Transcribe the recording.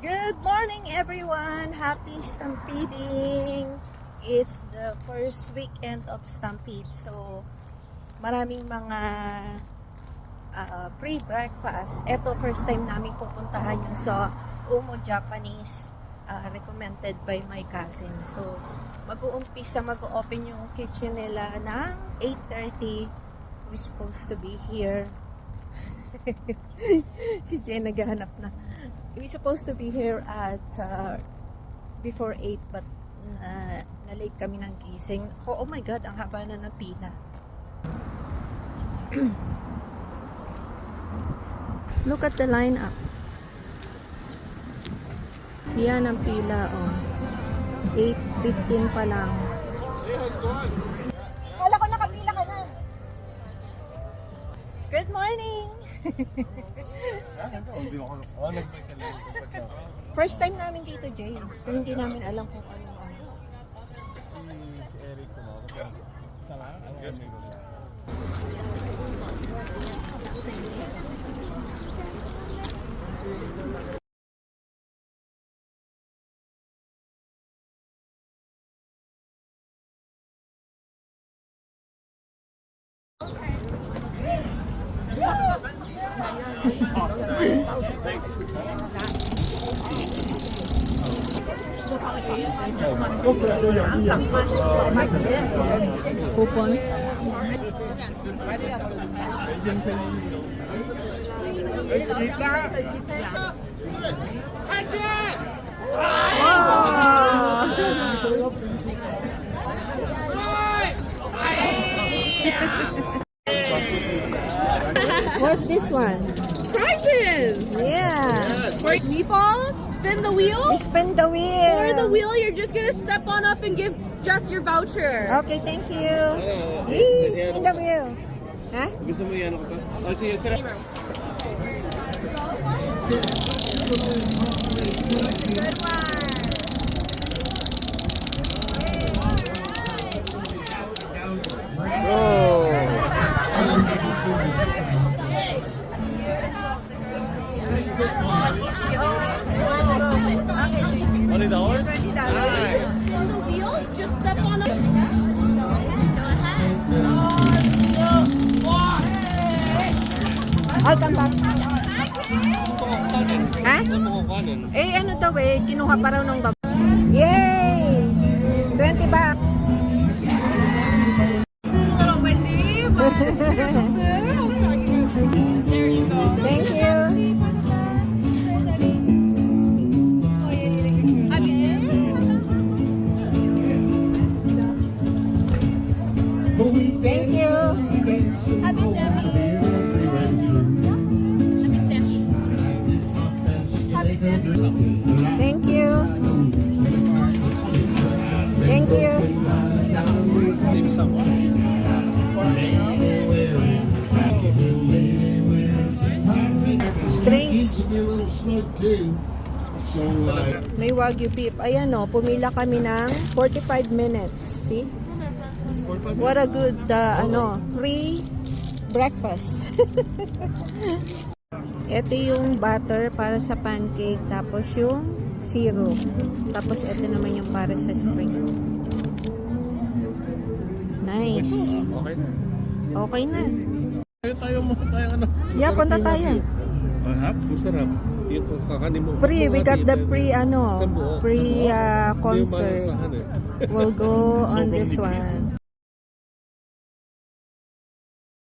Good morning everyone! Happy Stampeding! It's the first weekend of Stampede. So, maraming mga pre-breakfast. Ito, first time namin pupuntahan yung sa Umo Japanese, recommended by my cousin. So, mag-uumpisa, mag-open yung kitchen nila ng 8:30. We're supposed to be here. Si Jen naghahanap na. We're supposed to be here at before 8 but na-late kami ng gising. Oh my God, ang haba na ng pila. Look at the lineup. Yan ang pila, oh. 8:15 pa lang. Wala ko nakapila ka na. Good morning! First time namin dito, Jay. So, hindi namin alam kung ano. Si Eric tumawag. Isa lang? Yes. Coupon. What's this one? Prizes! Yeah. For meatballs, spin the wheel. We spin the wheel. For the wheel, you're just gonna step on up and give just your voucher. Okay, thank you. Please, spin the wheel. Ha? Gusto mo yan ako to? Oh, sige, sir. $20? For the wheel, just step on up. I'll come back. Ha? Eh, ano daw eh, kinuha pa raw ng baba. Yay! $20. Little windy, but here's some food. There you go. Thank you. Happy Thank you. Happy Thank you. Thank you. Drinks. May Wagyu beef. Ayan o, pumila kami ng 45 minutes. See? What a good, free breakfast. Ito yung butter para sa pancake, tapos yung syrup. Tapos ito naman yung para sa spring. Nice. Okay na. Okay na. Tayo ano. Yeah, punta tayo. Mahap? Masarap. Dito, kakanin mo. We got the pre concert. eh. We'll go on this one.